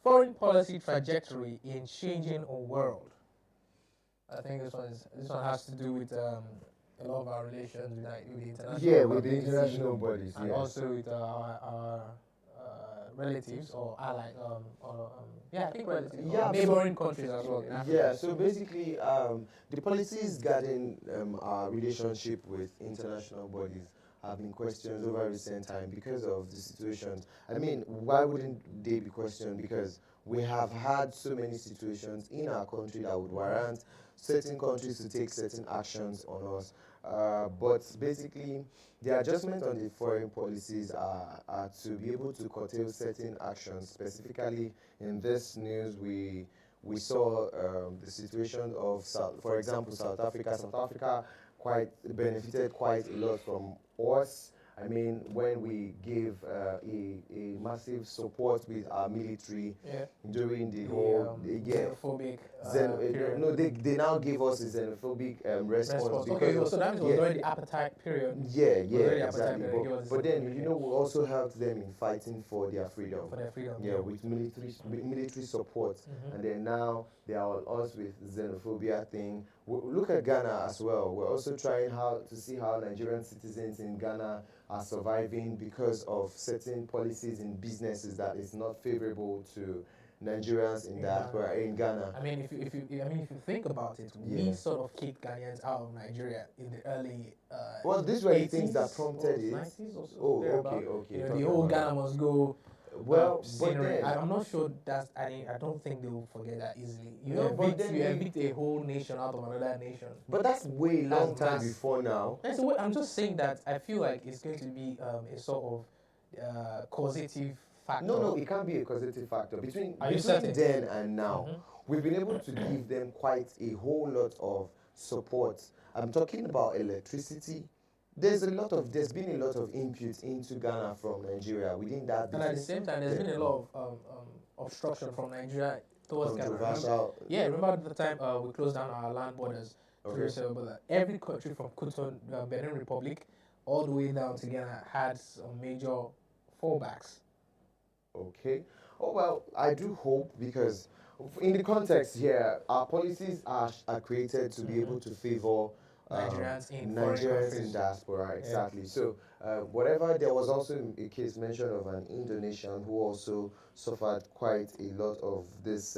foreign policy trajectory in changing a world. I think this one has to do with a lot of our relations with, like, with the international with the community international bodies, and also with our relatives or allied, I think relatives, or neighboring countries as well. In Africa. Yeah, so basically, the policies guarding our relationship with international bodies have been questioned over recent time because of the situations. I mean, why wouldn't they be questioned? Because we have had so many situations in our country that would warrant certain countries to take certain actions on us. But basically, the adjustment on the foreign policies are to be able to curtail certain actions. Specifically, in this news, we saw the situation of, for example, South Africa. South Africa quite benefited quite a lot from us. I mean, when we gave a massive support with our military during the whole xenophobic period. no, they now gave us a xenophobic response because okay, so that means it was already the appetite period. Exactly. But then we also helped them in fighting for their freedom. With military support, and then now they are on us with xenophobia thing. Look at Ghana as well. We're also trying to see how Nigerian citizens in Ghana are surviving because of certain policies in businesses that is not favorable to Nigerians in diaspora in Ghana. I mean, if you think about it, we sort of kicked Ghanaians out of Nigeria in the early. Well, these were the things that prompted it. 90s or so. Okay. The whole Ghana must go. Well, scenery. I'm not sure that's. I don't think they will forget that easily. You evict a whole nation out of another nation. But that's way long time before now. So I'm just saying that I feel like it's going to be a sort of causative factor. No, it can't be a causative factor. Between then and now, we've been able to give them quite a whole lot of support. I'm talking about electricity. There's been a lot of input into Ghana from Nigeria within that. And at the same time, there's been a lot of obstruction from Nigeria towards Ghana. Remember the time we closed down our land borders? Every country from Cotonou, Benin Republic, all the way down to Ghana had some major fallbacks. Okay. Oh, well, I do hope, because in the context here, our policies are created to be able to favor Nigerians in diaspora, exactly. So whatever, there was also a case mentioned of an Indonesian who also suffered quite a lot of this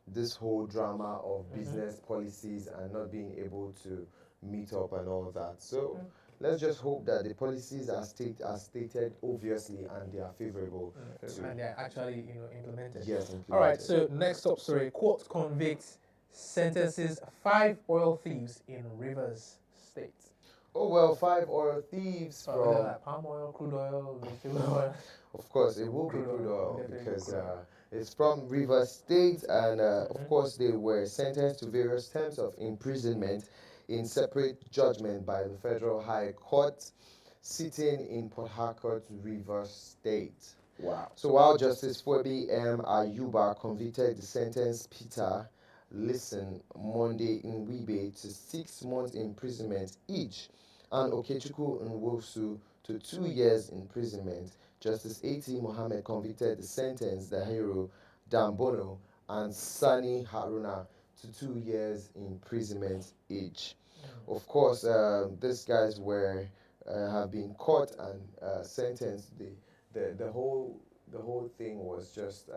this whole drama of business policies and not being able to meet up and all that. So let's just hope that the policies are stated obviously and they are favorable and they are actually implemented. Yes, implemented. All right. So next up, court convicts sentences 5 oil thieves in Rivers State. Oh, well, 5 oil thieves from like palm oil, crude oil, vegetable oil. Of course, it will be crude oil because it's from Rivers State, and of course they were sentenced to various terms of imprisonment in separate judgment by the Federal High Court sitting in Port Harcourt, Rivers State. Wow. So while Justice Fobi M. Ayuba convicted the sentenced Peter Listen Monday in Wibe to 6 months imprisonment each, and Okechukwu Nwosu to 2 years imprisonment, Justice A.T. Mohammed convicted the sentenced Dahiru Dambono and Sani Haruna to 2 years imprisonment each. Of course, these guys have been caught and sentenced. The whole thing was just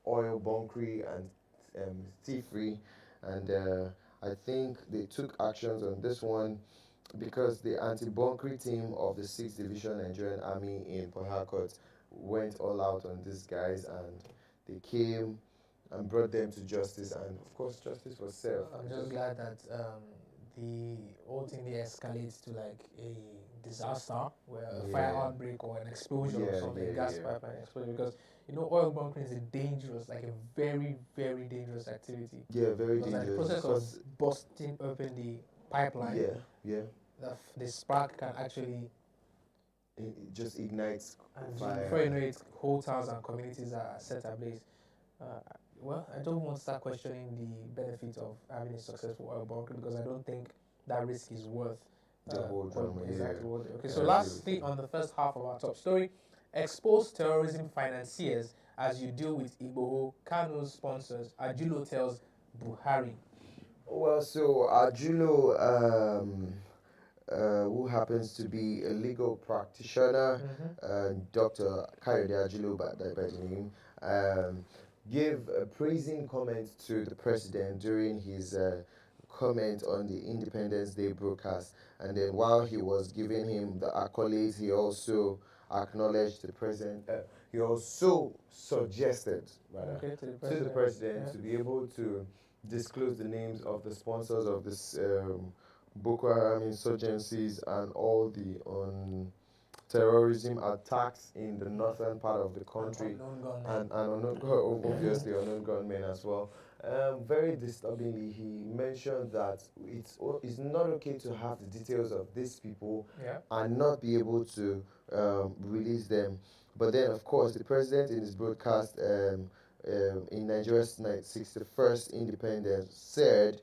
oil bunkery and thievery, and I think they took actions on this one because the anti-bunkery team of the 6th Division Nigerian Army in Port Harcourt went all out on these guys, and they came and brought them to justice, and of course justice was served. I'm just glad that the whole thing escalates to like a disaster where a fire outbreak or an explosion or something, gas pipeline explosion, because oil bunkering is a very, very dangerous activity. Yeah, very dangerous. Like the process of busting open the pipeline, the spark can actually it just ignites fire. Before you know it, whole towns and communities are set ablaze. Well, I don't want to start questioning the benefit of having a successful oil bunker, because I don't think that risk is worth the whole drama. Okay, so lastly, on the first half of our top story, exposed terrorism financiers as you deal with Igboho, Kanu's sponsors, Ajulo tells Buhari. Well, so Ajulo, who happens to be a legal practitioner, Dr. Kayode Ajulo by the name, gave a praising comment to the president during his comment on the Independence Day broadcast. And then while he was giving him the accolades, he also acknowledged the president. He also suggested, rather, to the president to be able to disclose the names of the sponsors of this Boko Haram insurgencies and all the terrorism attacks in the northern part of the country, and obviously unknown gunmen as well. Very disturbingly, he mentioned that it's not okay to have the details of these people and not be able to release them. But then, of course, the president in his broadcast in Nigeria's 61st independence said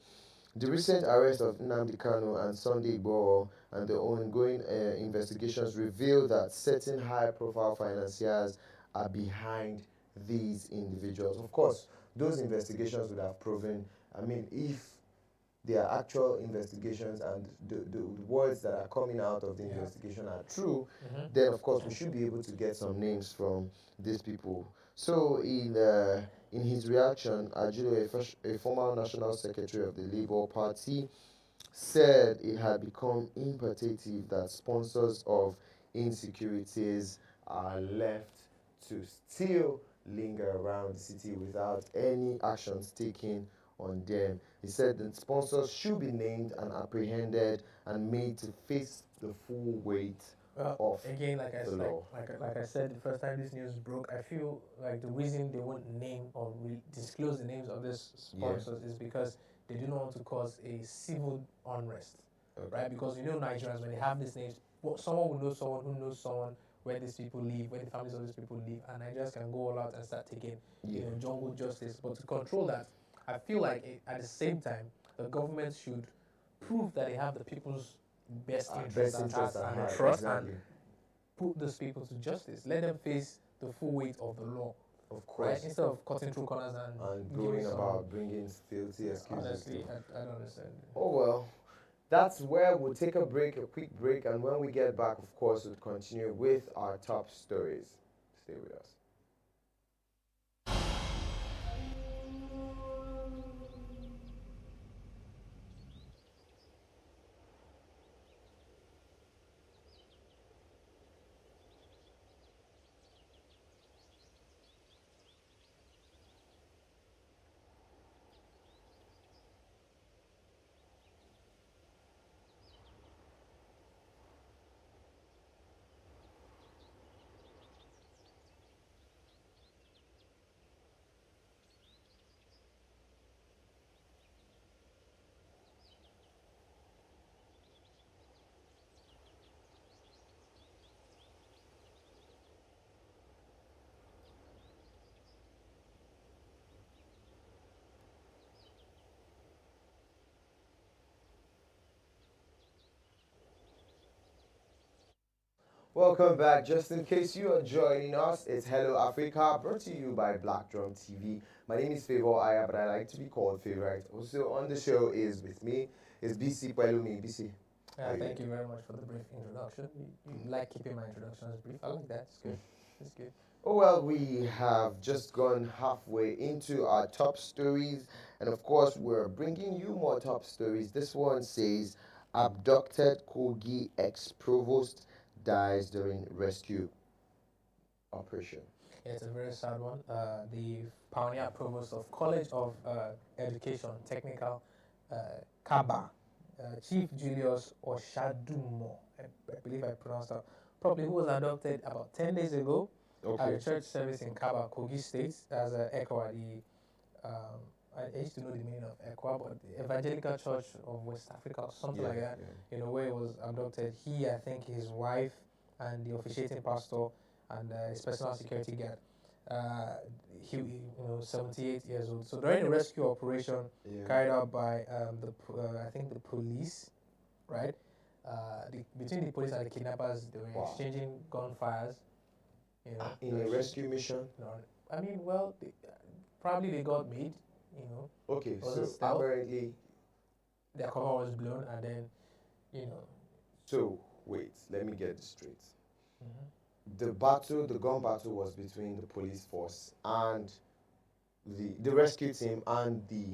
the recent arrest of Nnamdi Kanu and Sunday Igboho and the ongoing investigations reveal that certain high-profile financiers are behind these individuals. Of course, those investigations would have proven, if they are actual investigations and the words that are coming out of the investigation are true, then of course we should be able to get some names from these people. So in his reaction, Ajulo, a former national secretary of the Labour Party, said it had become imperative that sponsors of insecurities are left to still linger around the city without any actions taken on them. He said that sponsors should be named and apprehended and made to face the full weight of again, the law. Like I said, the first time this news broke, I feel like the reason they won't name or disclose the names of these sponsors is because they do not want to cause a civil unrest, right? Because Nigerians, when they have these names, someone will know someone who knows someone where these people live, where the families of these people live, and Nigerians can go all out and start taking, jungle justice. But to control that, I feel like at the same time, the government should prove that they have the people's best interests at heart and trust, and put those people to justice. Let them face the full weight of the law. Of course. Right? Instead of cutting through corners and going about bringing filthy excuses. Honestly, I don't understand. Oh well, that's where we'll take a quick break, and when we get back, of course, we'll continue with our top stories. Stay with us. Welcome back. Just in case you are joining us, it's Hello Africa, brought to you by Black Drum TV. My name is Favor Aya, but I like to be called Favorite. Also on the show is with me is BC Pelumi. BC. Thank you very much for the brief introduction. You like keeping my introductions brief. I like that. It's good. It's good. Oh, well, we have just gone halfway into our top stories, and of course, we're bringing you more top stories. This one says Abducted Kogi ex-provost dies during rescue operation. Yeah, it's a very sad one. The pioneer provost of College of Education, Technical, Kaba, Chief Julius Oshadumo, I believe I pronounced that properly, who was adopted about 10 days ago at a church service in Kaba, Kogi State, as ECWA, I used to know the meaning of ECWA, but the Evangelical Church of West Africa, or something like that, where he was abducted. He, I think his wife, and the officiating pastor, and his personal security guard. He 78 years old. So during the rescue operation carried out by I think the police, right? Between the police and the kidnappers, they were exchanging gunfires. In a rescue mission? No, I mean, well, probably they got made, you know. Okay, Was so it stealth? apparently, Their cover was blown, and then, you know. so wait, let me get this straight. Mm-hmm. The gun battle was between the police force and the rescue team and the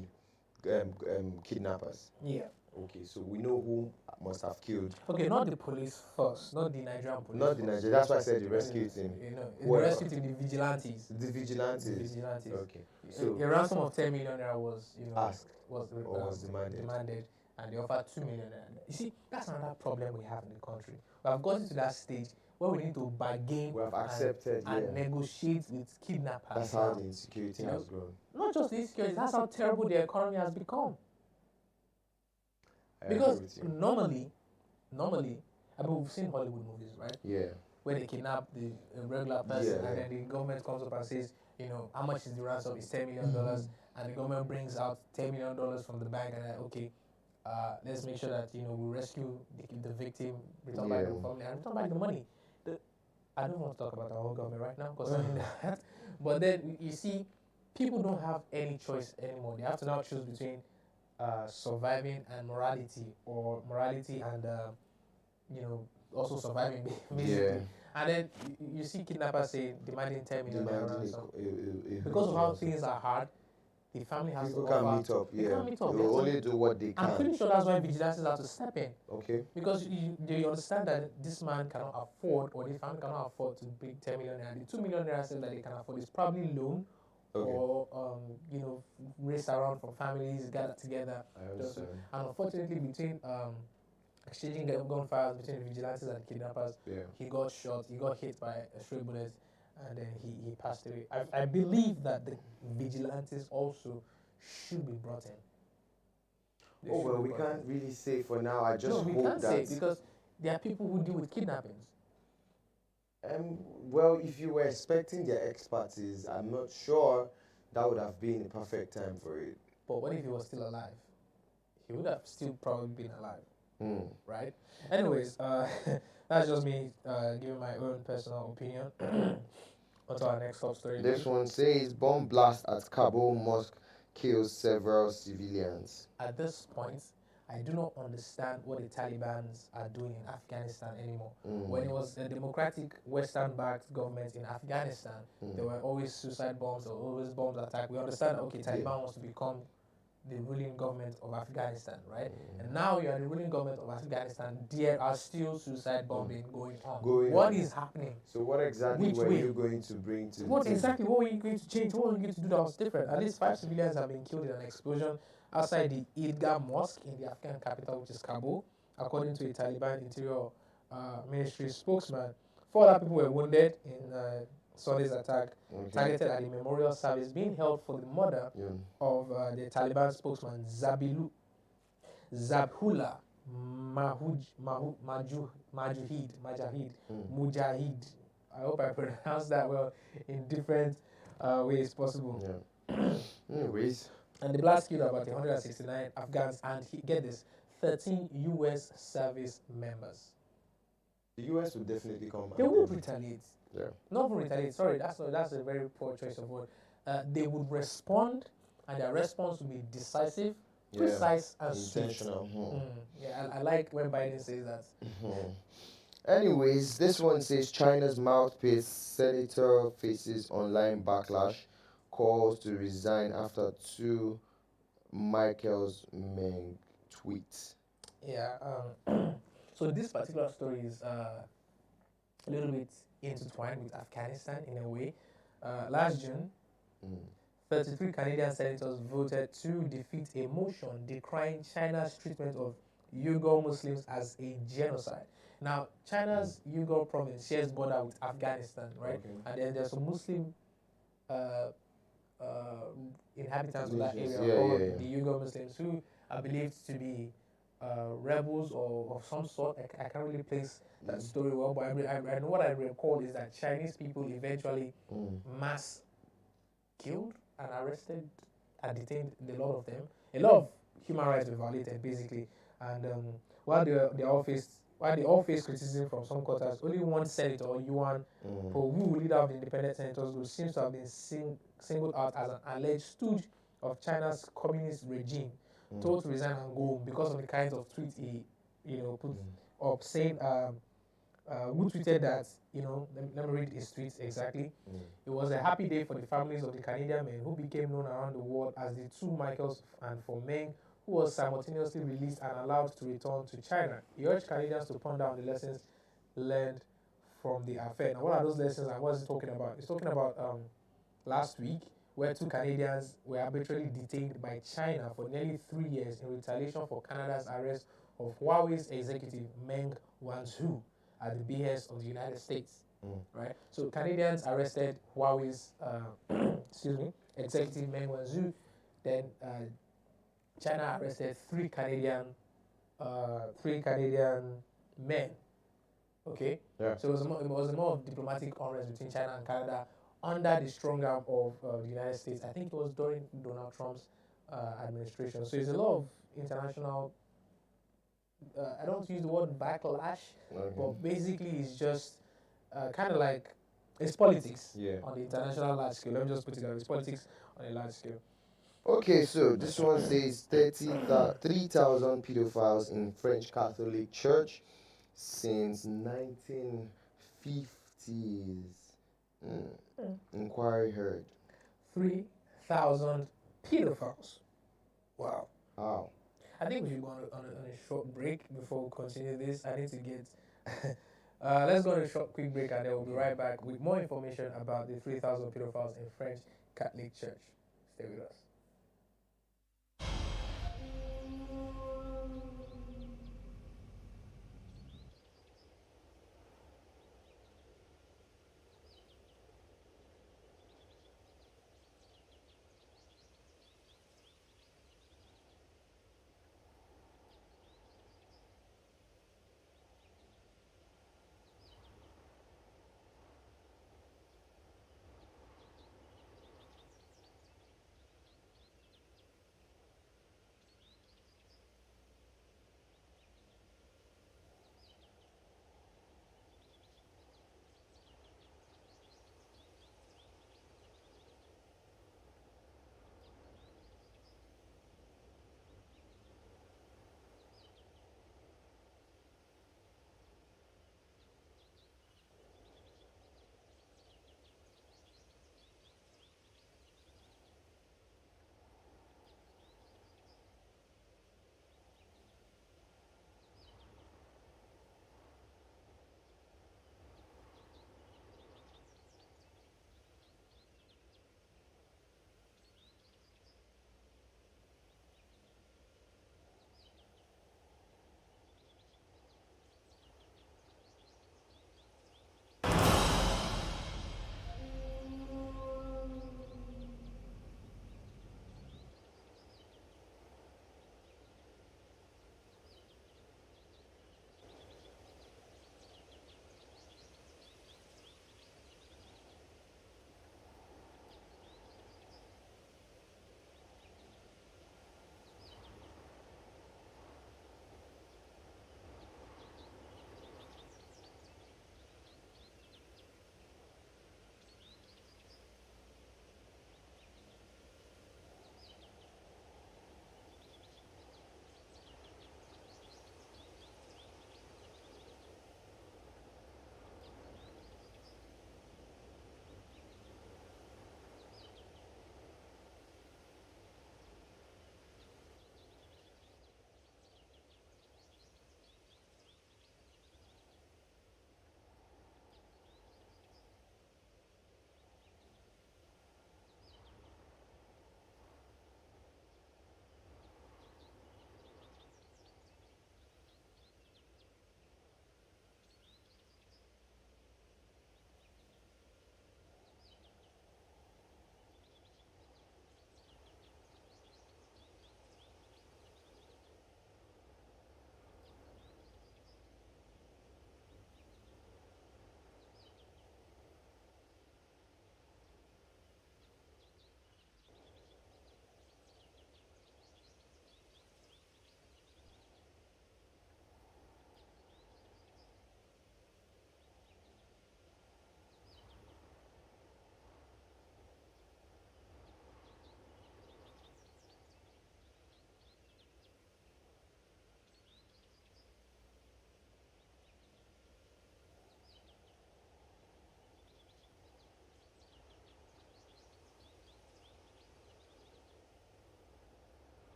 kidnappers. Yeah. Okay, so we know who must have killed. Okay, not the police first, not the Nigerian police. Not the first. Nigeria. That's why I said the rescue team. You know, the Well, rescue team, the vigilantes. The vigilantes. The vigilantes. Okay. So a ransom of 10 million naira was, you know, asked was demanded, and they offered 2 million naira. You see, that's another problem we have in the country. We have gotten to that stage where we need to bargain. We have accepted and negotiate with kidnappers. That's how the insecurity has grown. Not just the insecurity, that's how terrible the economy has become. Because normally, I mean, we've seen Hollywood movies, right? Yeah. Where they kidnap the regular person, and then the government comes up and says, you know, how much is the ransom? It's $10 million, and the government brings out $10 million from the bank, and okay, let's make sure that, you know, we rescue the victim, return back the family, and return back the money. I don't want to talk about our whole government right now, because I mean that. But then you see, people don't have any choice anymore. They have to now choose between surviving and morality, or morality and you know, also surviving basically. Yeah. And then you see kidnappers say demanding 10 million ransom. Because of how things are hard, the family has people to can offer. meet up. They can't meet up. They will only do what they can. I'm pretty sure that's why vigilantes have to step in. Okay. Because they understand that this man cannot afford, or the family cannot afford to bring 10 million naira. The 2 million naira that they can afford is probably loan. Okay. Or you know, race around for families, gather together. I understand. And unfortunately, between exchanging gunfire between the vigilantes and the kidnappers, he got shot. He got hit by a stray bullet, and then he passed away. I believe that the vigilantes also should be brought in. Oh well, we can't really say for now. I just hope that. No, we can't say, because there are people who deal with kidnappings. Well, if you were expecting their expertise, I'm not sure that would have been the perfect time for it. But what if he was still alive? He would have still probably been alive, right? Anyways, that's just me giving my own personal opinion. On to our next top story. This one says bomb blast at Kabul mosque kills several civilians. At this point, I do not understand what the Taliban are doing in Afghanistan anymore. When it was a democratic Western-backed government in Afghanistan, there were always suicide bombs, or always bombs attacked. We understand, okay, Taliban wants to become the ruling government of Afghanistan, right? And now you are the ruling government of Afghanistan. There are still suicide bombing going on. What is happening? So what exactly were you going to bring to? What were you going to change? What were you going to do that was different? At least 5 civilians have been killed in an explosion outside the Idgah Mosque in the Afghan capital, which is Kabul, according to a Taliban Interior Ministry spokesman. 4 other people were wounded in Sunday's attack, targeted at a memorial service being held for the murder of the Taliban spokesman Zabihullah Mujahid. I hope I pronounced that well in different ways possible. Anyways. And the blast killed about 169 Afghans and, get this, 13 U.S. service members. The U.S. would definitely come back. They would retaliate. Yeah. Not retaliate, sorry, that's a very poor choice of word. They would respond, and their response would be decisive, precise, and intentional. Yeah, I like when Biden says that. Anyways, this one says China's mouthpiece senator faces online backlash, calls to resign after 2 Michael's Meng tweets. Yeah, so this particular story is a little bit intertwined with Afghanistan in a way. Last June, 33 Canadian senators voted to defeat a motion decrying China's treatment of Uyghur Muslims as a genocide. Now, China's Uyghur province shares border with Afghanistan, right? And then there's some Muslim inhabitants of that area called the Uyghur Muslims, who are believed to be rebels or of some sort. I can't really place that story well, but I know what I recall is that Chinese people eventually mass killed and arrested and detained a lot of them. A lot of human rights were violated, basically. And while while they all face criticism from some quarters, only one senator, Yuan Powu, leader of the independent senators group, seems to have been singled out as an alleged stooge of China's communist regime, told to resign and go home because of the kinds of tweets he, put up, saying, who tweeted that, let me read his tweets exactly. It was a happy day for the families of the Canadian men who became known around the world as the two Michaels, and for Meng, who was simultaneously released and allowed to return to China. He urged Canadians to ponder on the lessons learned from the affair. Now, what are those lessons and what is he talking about? He's talking about last week, where two Canadians were arbitrarily detained by China for nearly 3 years in retaliation for Canada's arrest of Huawei's executive Meng Wanzhou at the behest of the United States. Right? So Canadians arrested Huawei's executive Meng Wanzhou. Then China arrested three Canadian men. Okay. Yeah. So it was a more of diplomatic unrest between China and Canada under the strong arm of the United States. I think it was during Donald Trump's administration. So it's a lot of international. I don't use the word backlash, but basically it's just kind of like it's politics on the international large scale. Let me just put it down. It's politics on a large scale. Okay, so this one says 3,000 pedophiles in French Catholic Church since 1950s. Inquiry heard. 3,000 pedophiles. Wow. Wow. I think we should go on a short break before we continue this. I need to get. Let's go on a quick break, and then we'll be right back with more information about the 3,000 pedophiles in French Catholic Church. Stay with us.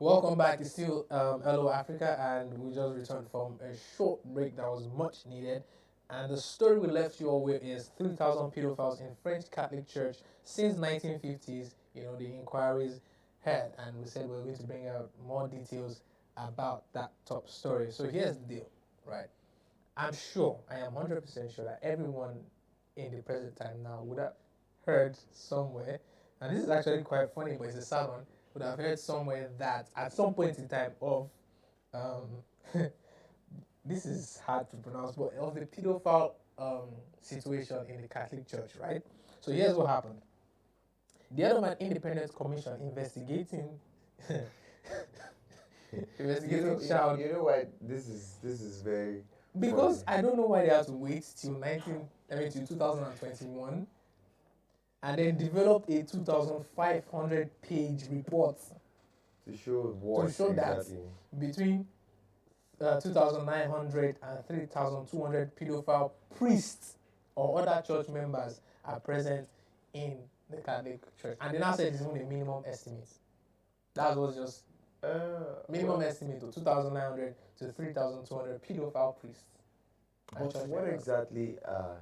Welcome back. It's still Hello Africa, and we just returned from a short break that was much needed. And the story we left you all with is 3,000 pedophiles in French Catholic Church since 1950s. You know, the inquiries had, and we said we were going to bring out more details about that top story. So here's the deal, right? I'm sure, I am 100% sure that everyone in the present time now would have heard somewhere, and this is actually quite funny, but it's a sad one, would have heard somewhere that at some point in time of, um, this is hard to pronounce, but of the pedophile situation in the Catholic Church, right? So here's what happened. The other man independent commission investigating child. You know what? This is very Because funny. I don't know why they had to wait till 2021 and then develop a 2,500 page report To show what to show that exactly. between 2,900 and 3,200 pedophile priests or other church members are present in the Catholic Church. And they now said it's only a minimum estimate. That was just minimum estimate of 2,900 to 3,200 pedophile priests. But what exactly are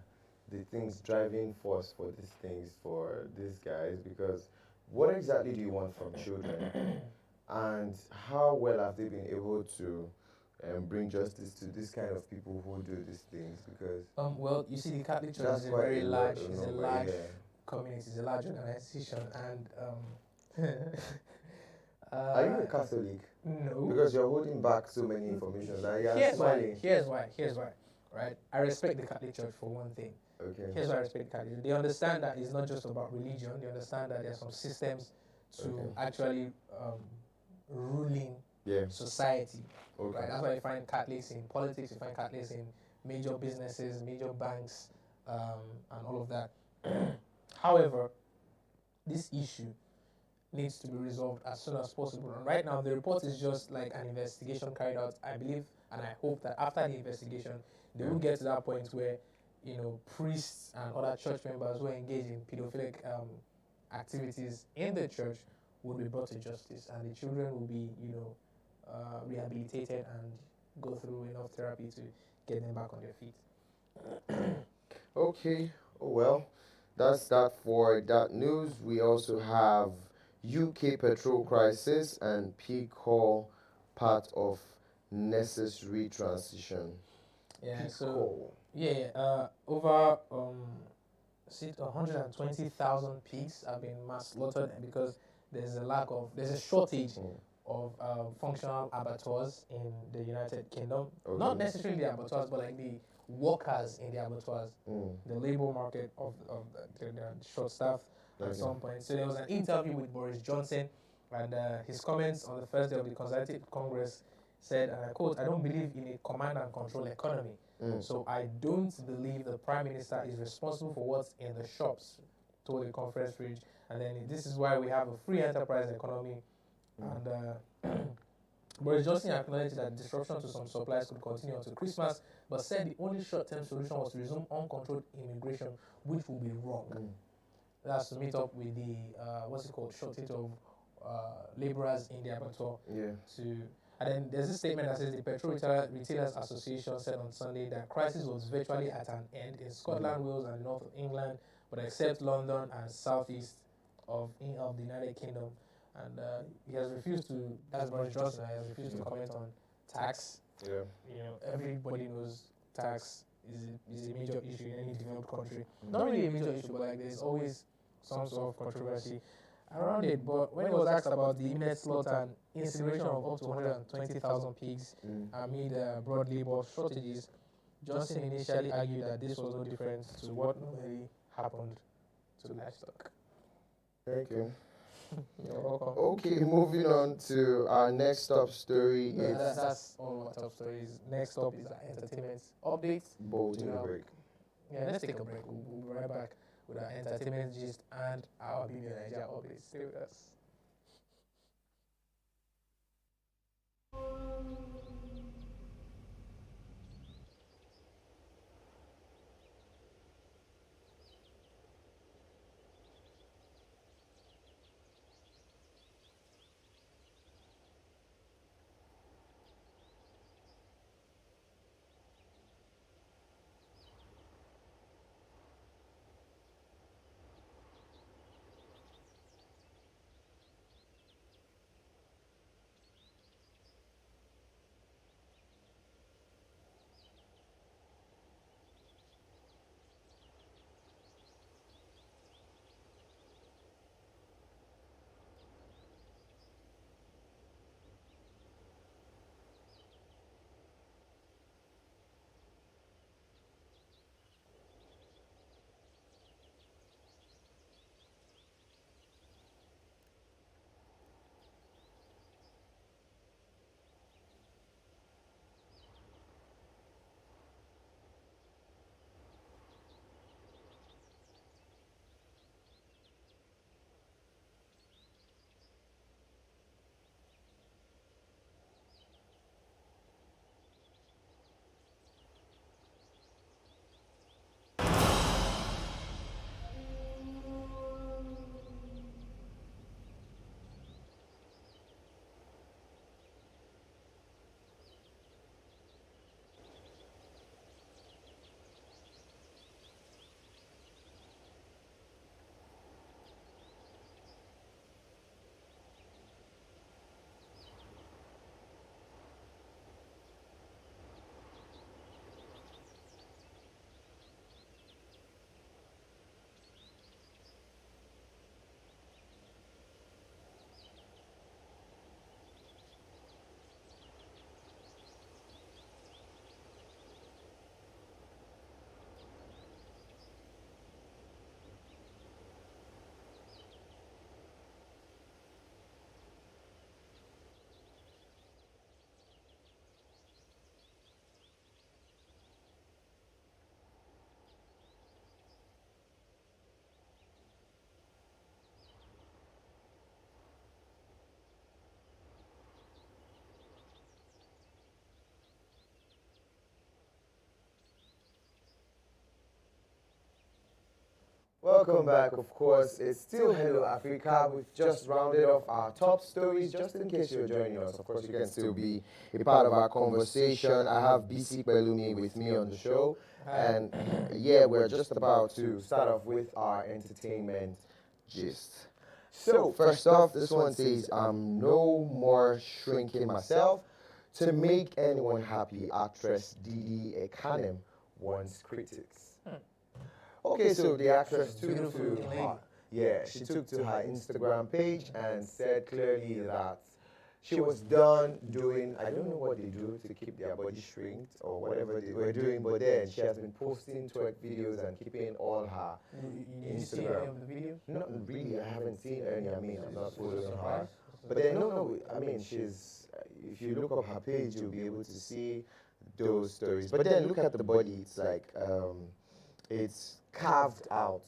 the things driving force for these things for these guys? Because what exactly do you want from children? And how well have they been able to bring justice to this kind of people who do these things? Because well, you see, the Catholic Church that's is a quite very a large, lot, is a number, large yeah. community, it's a large organization, and Are you a Catholic? no. Because you're holding back so many information. Now you're Here's smiling. why. Right? I respect the Catholic Church for one thing. Okay. Here's why I respect the Catholic Church. They understand that it's not just about religion. They understand that there are some systems to actually ruling society. Okay. Right? That's why you find Catholics in politics. You find Catholics in major businesses, major banks, and all of that. However, this issue needs to be resolved as soon as possible. And right now, the report is just like an investigation carried out. I believe and I hope that after the investigation, they will get to that point where, you know, priests and other church members who engage in pedophilic activities in the church will be brought to justice, and the children will be, you know, rehabilitated and go through enough therapy to get them back on their feet. Okay. Oh, well, that's that for that news. We also have UK petrol crisis and peak call part of necessary transition. Yeah. Peak So call. over 120,000 pigs have been mass slaughtered because there's a shortage of functional abattoirs in the United Kingdom. Okay. Not necessarily the abattoirs, but like the workers in the abattoirs, the labor market of the short staff at some point. So there was an interview with Boris Johnson, and his comments on the first day of the Conservative Congress said, and I quote, "I don't believe in a command and control economy. So I don't believe the Prime Minister is responsible for what's in the shops," told the conference bridge. And then this is why we have a free enterprise economy. And Boris Johnson acknowledged that disruption to some supplies could continue until Christmas, but said the only short-term solution was to resume uncontrolled immigration, which will be wrong. That's to meet up with the shortage of laborers in the abattoir. And then there's this statement that says the Petrol Retailers Association said on Sunday that crisis was virtually at an end in Scotland, Wales, and north of England, but except London and southeast of the United Kingdom. And he has refused to. That's Boris Johnson. He has refused to comment on tax. Yeah. You know, everybody knows tax is a major issue in any developed country. Not really a major issue, but like there's always some sort of controversy around it. But when he was asked about the imminent slaughter and incineration of up to 120,000 pigs amid broad labor shortages, Johnson initially argued that this was no different to what normally happened to livestock. Thank you. You're welcome. Okay, moving on to our next top story. That's all our top stories. Next up is our entertainment update. Taking a break. Yeah, let's take a break. We'll be right back with our entertainment gist and our BB Nigeria updates. Stay with us. Welcome back, of course. It's still Hello Africa. We've just rounded off our top stories. Just in case you're joining us, of course, you can still be a part of our conversation. I have BC Pelumi with me on the show. And yeah, we're just about to start off with our entertainment gist. So, first off, this one says, I'm no more shrinking myself to make anyone happy. Actress Didi Ekanem warns critics. Okay, so the actress took to she took to her Instagram page and said clearly that she was done doing, I don't know what they do to keep their body shrinked or whatever they were doing, but then she has been posting twerk videos and keeping all her You see any of the video? Not really, I haven't seen any. I mean, I'm not following her. But then, no, I mean, if you look up her page, you'll be able to see those stories. But then look at the body, it's like, it's carved out.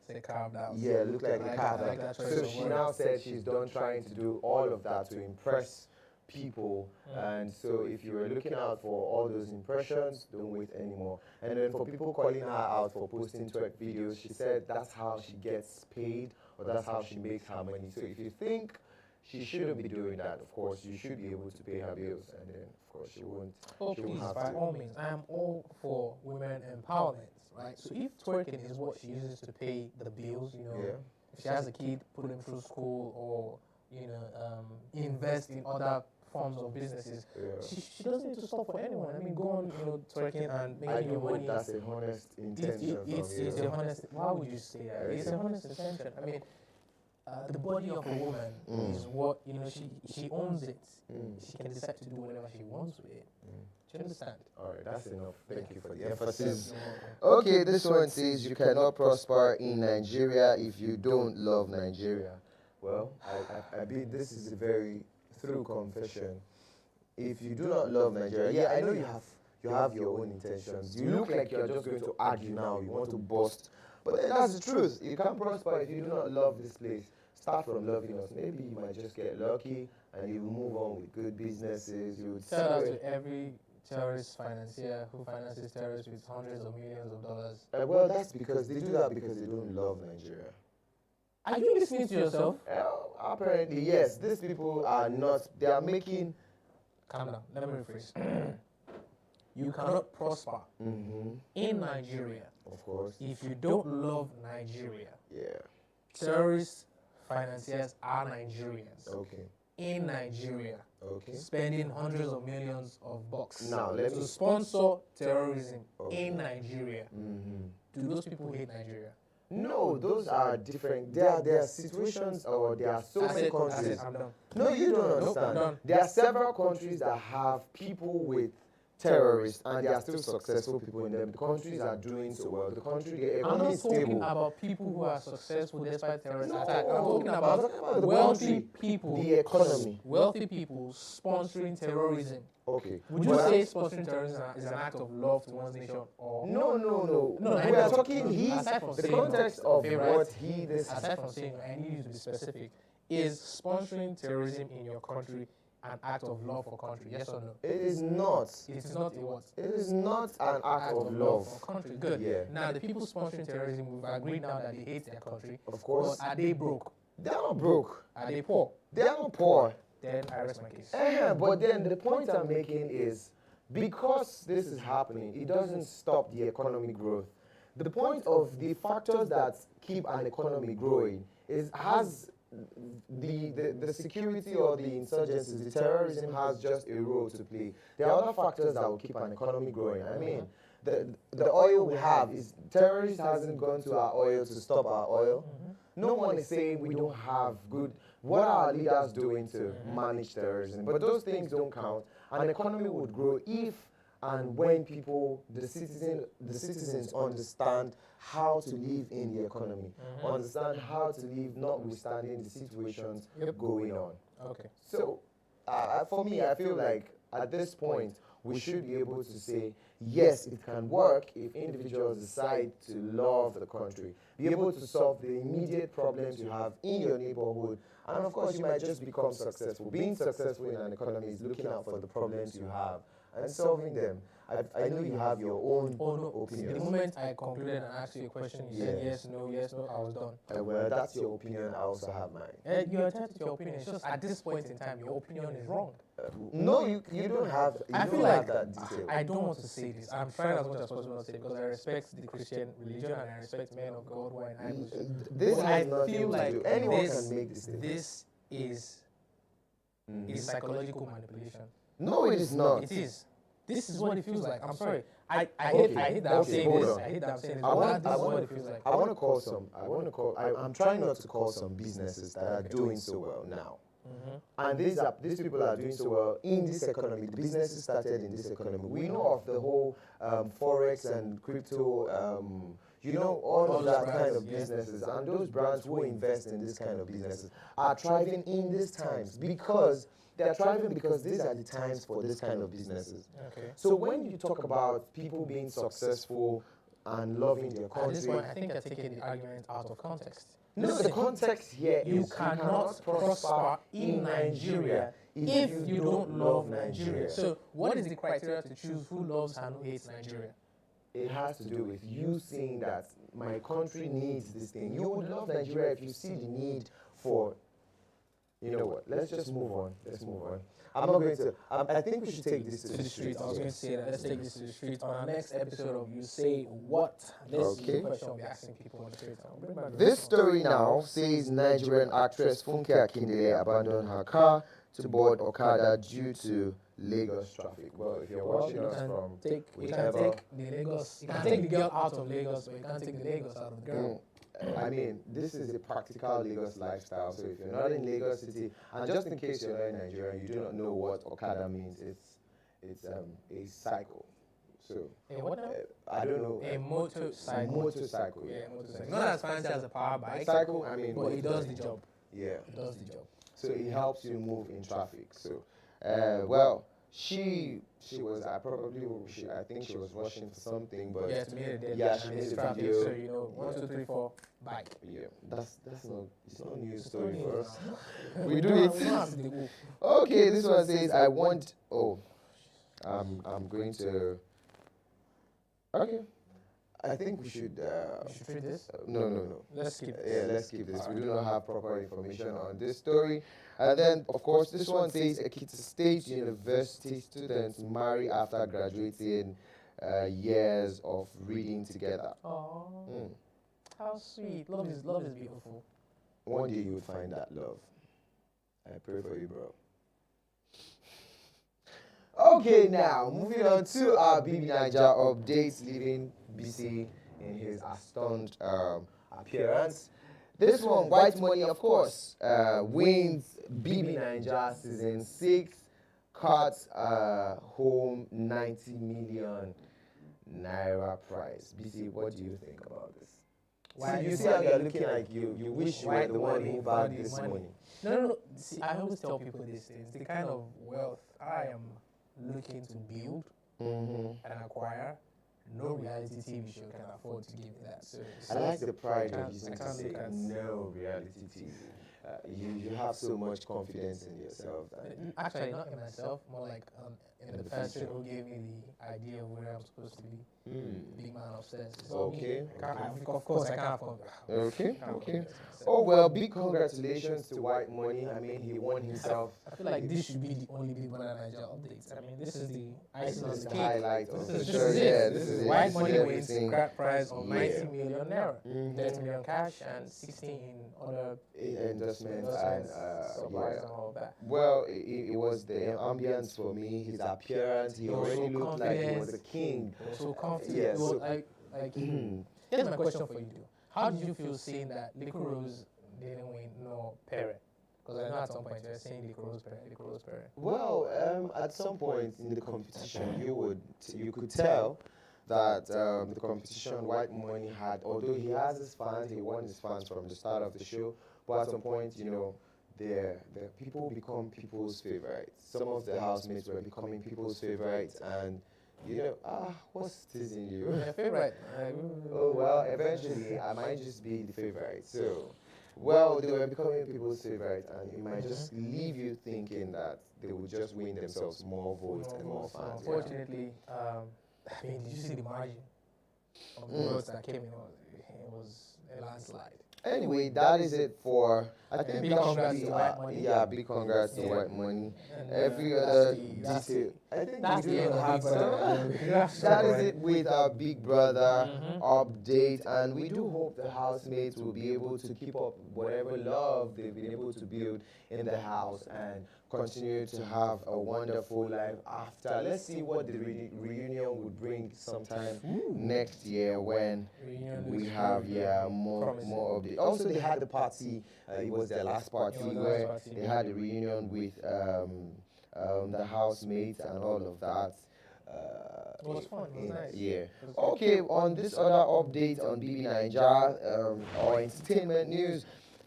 Say carved out. Yeah, look like a carved out. So she now said she's done trying to do all of that to impress people. And so if you were looking out for all those impressions, don't wait anymore. And then for people calling her out for posting twerk videos, she said that's how she gets paid, or that's how she makes her money. So if you think she shouldn't be doing that, of course, you should be able to pay her bills, and then, of course, she won't. Oh, please, by all means, I am all for women empowerment, right? So if twerking is what she uses to pay the bills, you know, if she has a kid, put him through school, or, you know, invest in other forms of businesses, she doesn't need to stop for anyone. I mean, go on, you know, twerking and making your money. That's a honest intention. It's a honest. Why would you say that? It's a honest intention. I mean, the body of a woman is what, you know, she owns it. She can decide to do whatever she wants with it. Do you understand? All right, that's enough. Thank you for the emphasis. Okay, this one says you cannot prosper in Nigeria if you don't love Nigeria. Well, I mean, this is a very through confession. If you do not love Nigeria, I know you have your own intentions. You look like you're just going to argue now. You want to boast. But then that's the truth. You can't prosper if you do not love this place. Start from loving us. Maybe you might just get lucky and you will move on with good businesses. You would shout out to every terrorist financier who finances terrorists with hundreds of millions of dollars. Well, that's because they do that because they don't love Nigeria. Are you listening to yourself? Apparently, yes. These people are not. They are making. Calm down. Let me rephrase. You cannot prosper in Nigeria, of course, if you don't love Nigeria. Yeah. Terrorist financiers are Nigerians. Okay. In Nigeria. Okay. Spending hundreds of millions of bucks to sponsor terrorism in Nigeria. Do those people hate Nigeria? No, those are different. There are situations, or there are so many countries. No, you don't understand. There are several countries that have people with terrorists, and there are still successful people in them. The countries are doing so well. The economy is stable. I'm not talking about people who are successful despite terrorist attacks. I'm talking about wealthy people. The economy. Wealthy people sponsoring terrorism. Okay. Would you say sponsoring terrorism is an act of love to one's nation? Or no. We are talking the context of what he this. Aside from saying, I need you to be specific. Is sponsoring terrorism in your country an act of love for country? Yes or no? It is not. It is not a what? It is not an act of love for country. Good. Yeah. Now the people sponsoring terrorism, we've agreed now that they hate their country. Of course. But are they broke? They are not broke. Are they poor? They are not poor. Then I rest my case. But then the point I'm making is, because this is happening, it doesn't stop the economic growth. The point of the factors that keep an economy growing has the security or the insurgencies, the terrorism has just a role to play. There are other factors that will keep an economy growing. I mean, the oil we have is, terrorists hasn't gone to our oil to stop our oil. No one is saying we don't have good, what are our leaders doing to manage terrorism? But those things don't count. An economy would grow if and when the citizens understand how to live in the economy, understand how to live notwithstanding the situations going on. Okay. So, for me, I feel like at this point, we should be able to say, yes, it can work if individuals decide to love the country, be able to solve the immediate problems you have in your neighborhood, and of course, you might just become successful. Being successful in an economy is looking out for the problems you have and solving them. I know you have your own opinion. The moment I concluded and asked you a question, you said yes, no, I was done. Well, that's your opinion. I also have mine. You're entitled to your opinion. It's just at this point in time, your opinion is wrong. No, you don't have. I feel like that detail. I don't want to say this. I'm trying as much as possible not to say it because I respect the Christian religion and I respect men of God who are in high position. This But has I nothing feel to like do. Anyone can make this. this is psychological manipulation. No, it is not. It is. This is what it feels like. I'm sorry. I hate that I'm saying this. I hate that I'm saying this. But this is what it feels like. I want to call some. I'm trying not to call some businesses that are doing so well now. And these people are doing so well in this economy. The businesses started in this economy. We know of the whole forex and crypto. All of that kind of businesses, and those brands who invest in this kind of businesses are thriving in these times because they are thriving because these are the times for this kind of businesses. Okay. So when you talk about people being successful and loving their country, at this point, I think you're taking the argument out of context. No, the context here is you cannot prosper in Nigeria if you don't love Nigeria. So, what is the criteria to choose who loves and who hates Nigeria? It has to do with you seeing that my country needs this thing. You would love Nigeria if you see the need for. You know what? Let's just move on. Let's move on. I'm not going to. I think we should take this to the street. I was going to say that. Let's take this to the street. On our next episode of You Say What? This is the question we'll be asking people on the street. This story now says Nigerian actress Funke Akindele abandoned her car to board Okada due to Lagos traffic. Well, if you're watching us from you can take the Lagos. You can take the girl out of Lagos, but you can't take the Lagos out of the girl. I mean, this is a practical Lagos lifestyle. So if you're not in Lagos City, and just in case you're not in Nigeria, you do not know what Okada means. It's a cycle. So what now? I don't know. A motorcycle. Motorcycle. Yeah, motorcycle. Not as fancy as a power bike. Cycle. I mean, but it does the job. Yeah, it does the job. So it helps you move in traffic. So, well, she was I think she was rushing for something, but she made a dead. Yeah, she made a traffic. video. So 1, 2, 3, 4, bike. Yeah, it's not a news story for us. We do it. Okay, this one says I'm going to. Okay. I think we should. Treat this? No. Let's skip this. Yeah, let's skip this. We do not have proper information on this story. And then, of course, this one says Ekiti State University students marry after graduating years of reading together. Oh, how sweet! Love is beautiful. One day you will find that love. I pray for you, bro. Okay, now moving on to our BB Niger updates, leaving BC in his astounding appearance. This one, White Money, of course, wins BB Niger season 6, cuts home 90 million naira prize. BC, what do you think about this? Why you see how you're looking like you wish you were the one who bagged this money. No. See, I always tell people these things. The kind of wealth I am looking to build and acquire, no reality TV show can afford to give me that. So I like the pride of you to say no reality TV. You have so much confidence in yourself. Actually, not in myself, more like in the person who gave me the idea of where I'm supposed to be. Big man upstairs. Okay. Of course, I can't afford. Okay. Oh, well, big congratulations to White Money. I mean, he won himself. I feel like this should be the only Big Brother Nigeria updates. I mean, this is the icing on the cake. Highlight of the show. This is White Money wins scrap prize of 90 million naira, 30 million cash, and 16 in other endorsements and supplies and all that. Well, it was the ambience for me, his appearance. He already looked like he was a king. So confident. Yeah, so here's my question for you, though. How did you feel seeing that Lico Rose didn't win, no Pere? Because I know at some point you were saying Lico Rose Pere. Well, at some point in the competition, you could tell that the competition White Money had, although he has his fans, he won his fans from the start of the show, but at some point, the people become people's favorites. Some of the housemates were becoming people's favorites, and what's teasing you? My favorite. Oh well, eventually I might just be the favorite. So Well, they were becoming people's favorite, and it might just leave you thinking that they would just win themselves more votes and more So fans. unfortunately, I mean, did you see the margin of the votes that came in? It was a landslide. Anyway, that is it for. I think big that congrats should be to White Money. yeah, big congrats to Yeah. White Money. And, Every that's other that's detail. I think that's we the do end not of have Big Brother. some. That is it with our Big Brother Mhm. update, and we do hope the housemates will be able to keep up whatever love they've been able to build in the house and continue to have a wonderful life after. Let's see what the reunion would bring sometime next year when Reunion we looks have very more promising. updates. Also, they had the party. It was their last party It was the last where party. they had a reunion with the housemates and all of that. It was fun. It was nice. Yeah. It was good. Okay. On this other update on BB Naija, our entertainment news.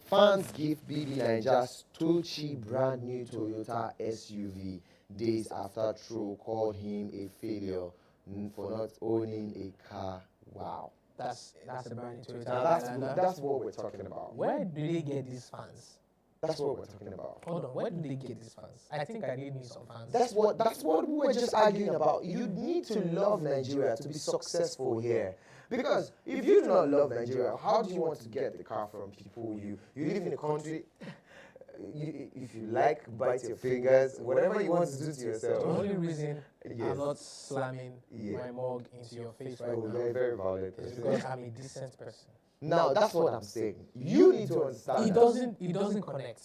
Fans give BB Naija Stolchi brand new Toyota SUV days after True called him a failure for not owning a car. Wow. That's a brand new Toyota. Now that's what we're talking about. Where do they get these fans? That's what we're talking about. Hold on, where do they get these fans? I think I need me some fans. That's what we were just arguing about. You need to love Nigeria to be successful here. Because if you do not love Nigeria, how do you want to get the car from people? You live in a country. If you like, bite your fingers, whatever you want to do to yourself. The only reason Yes. I'm not slamming my mug into your face right now You're very valid. is because I'm a decent person. Now that's what I'm saying. You need to understand. It doesn't connect.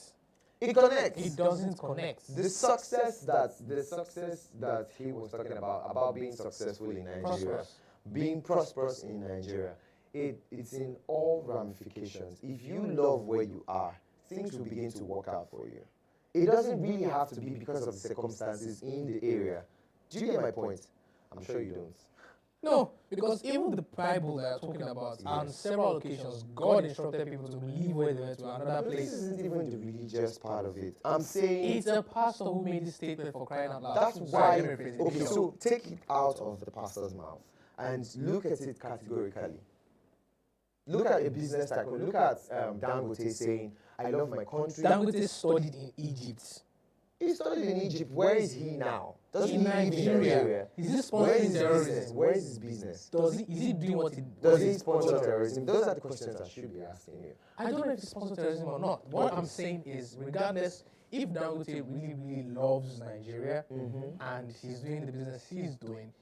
It connects. It doesn't connect. The success that he was talking about being successful in Nigeria, Prosperous. being prosperous in Nigeria, it's in all ramifications. If you love where you are, things will begin to work out for you. It doesn't really have to be because of the circumstances in the area. Do you get my point? I'm sure you don't. No, because even the Bible that you're talking about, on several occasions, God instructed people to leave where they were to another This place. isn't even the religious part of it. I'm saying It's a pastor who made this statement for crying out loud. that's Sorry, why. let me rephrase it. Okay, Bishop. so take it out of the pastor's mouth and look at it categorically. Look at a business tycoon. Look at Dangote saying, "I love my country." Dangote studied in Egypt. He studied in Egypt. Where is he now? Does he In live in Nigeria. Nigeria? Is he Where is sponsoring his business? terrorism? Where is his business? Is he doing what he Does he sponsor terrorism? Those are the questions I should be asking you. I don't know if he sponsors terrorism or not. What I'm saying is, regardless, if Dangote really loves Nigeria and he's doing the business he's doing,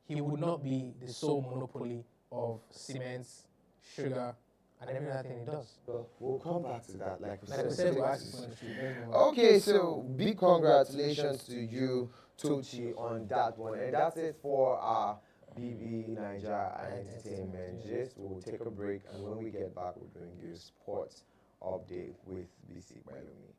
he would not be the sole monopoly of cement, sugar, and every other thing he does. Well, we'll come back to that. Like Like we said, we'll ask you on the street. Okay, so big congratulations to you, Tochi, on that one. And that's it for our BB Niger Entertainment Gist. We'll take a break, and when we get back, we'll bring you sports update with BC Balumi.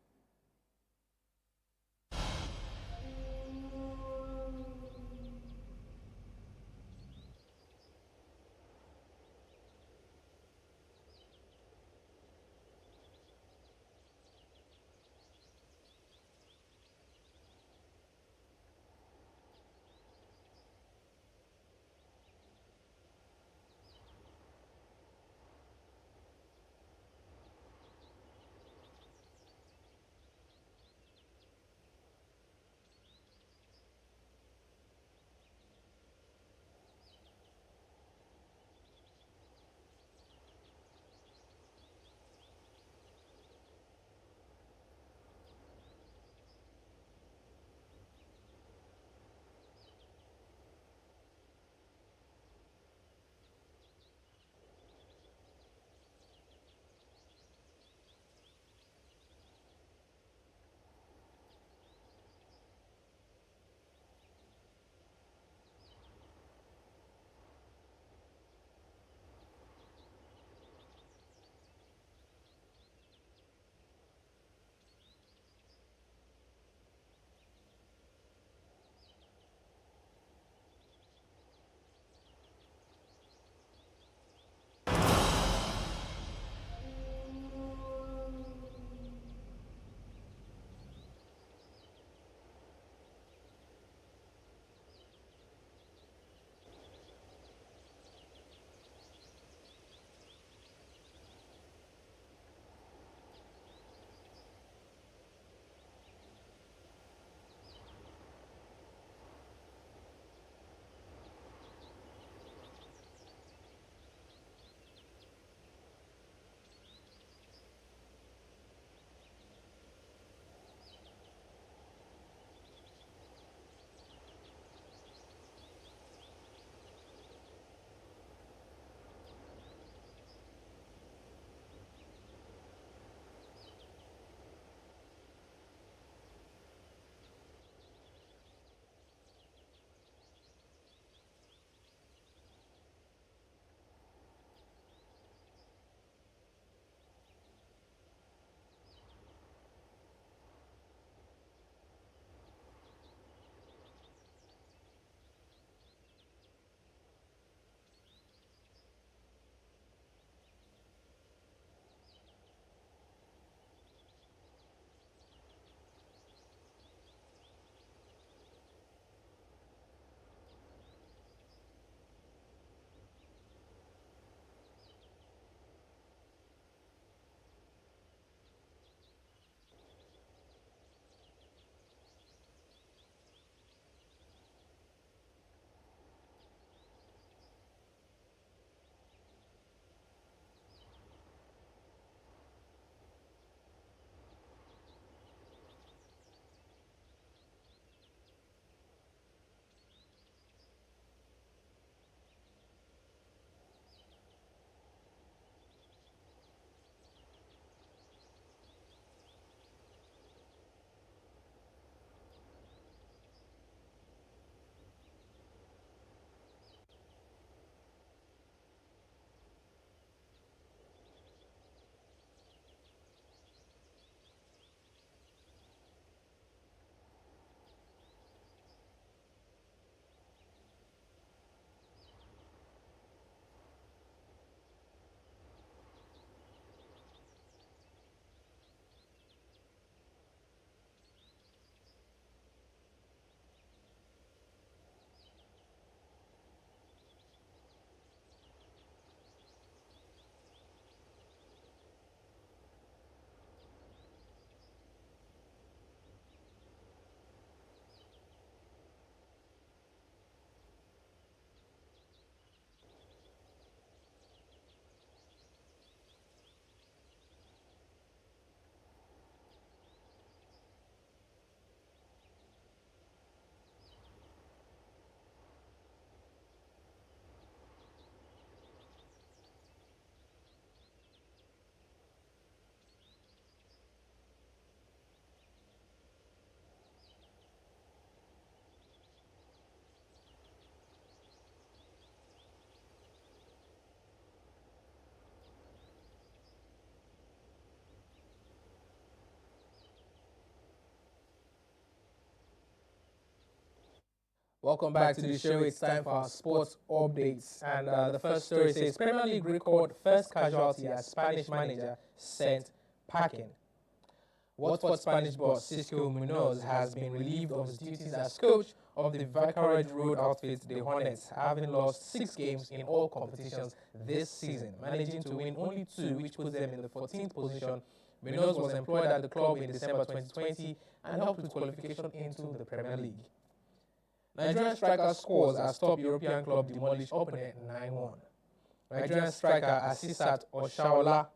Welcome back to the show. It's time for our sports updates. And the first story says Premier League record first casualty as Spanish manager sent packing. Watford Spanish boss Cisco Munoz has been relieved of his duties as coach of the Vicarage Road outfit, the Hornets, having lost 6 games in all competitions this season, managing to win only 2, which puts them in the 14th position. Munoz was employed at the club in December 2020 and helped with qualification into the Premier League. Nigerian striker scores as top European club demolish opponent 9-1. Nigerian striker Asisat Oshoala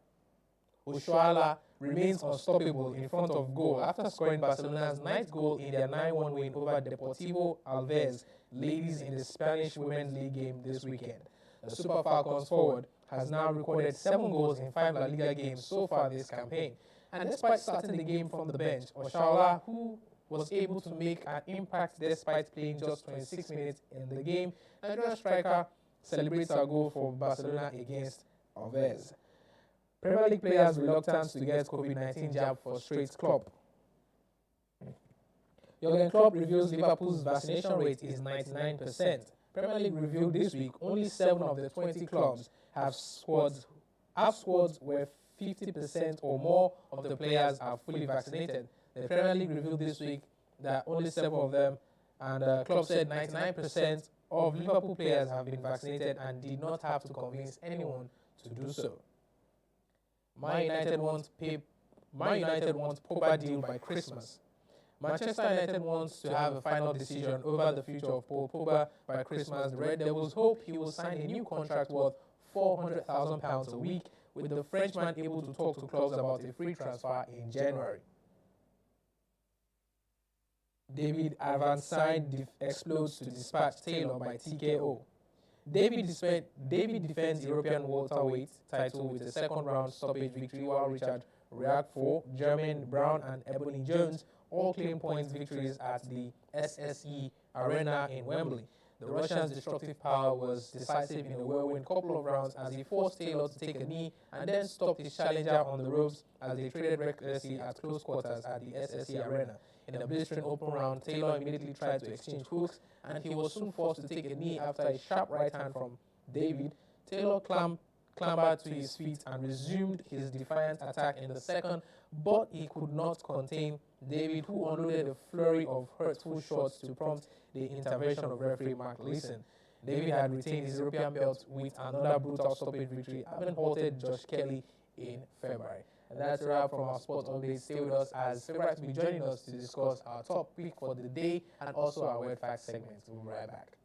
remains unstoppable in front of goal after scoring Barcelona's 9th goal in their 9-1 win over Deportivo Alaves ladies in the Spanish Women's League game this weekend. The Super Falcons forward has now recorded 7 goals in 5 La Liga games so far this campaign. And despite starting the game from the bench, Oshoala, who was able to make an impact despite playing just 26 minutes in the game, Nigerian striker celebrates a goal for Barcelona against Alaves. Premier League players' reluctance to get COVID-19 jab frustrates Klopp. Jurgen Klopp reveals Liverpool's vaccination rate is 99%. Premier League revealed this week only 7 of the 20 clubs have squads where 50% or more of the players are fully vaccinated. The Premier League revealed this week that only 7 of them, and Klopp said 99% of Liverpool players have been vaccinated and did not have to convince anyone to do so. Man United wants Pogba deal by Christmas. Manchester United wants to have a final decision over the future of Paul Pogba by Christmas. The Red Devils hope he will sign a new contract worth £400,000 a week, with the Frenchman able to talk to clubs about a free transfer in January. David Avanside explodes to dispatch Taylor by TKO. David defends European welterweight title with a second-round stoppage victory, while Richard Riakfo, Jermaine Brown, and Ebony Jones all claim points victories at the SSE Arena in Wembley. The Russian's destructive power was decisive in a whirlwind couple of rounds as he forced Taylor to take a knee and then stopped his challenger on the ropes as they traded recklessly at close quarters at the SSE Arena. In a blistering open round, Taylor immediately tried to exchange hooks, and he was soon forced to take a knee after a sharp right hand from David. Taylor clambered to his feet and resumed his defiant attack in the second, but he could not contain David, who unloaded a flurry of hurtful shots to prompt the intervention of referee Mark Leeson. David had retained his European belt with another brutal stoppage victory, having halted Josh Kelly in February. And that's a wrap from our sports update. Stay with us as Favourite will be joining us to discuss our top pick for the day and also our Word Fact segment. We'll be right back.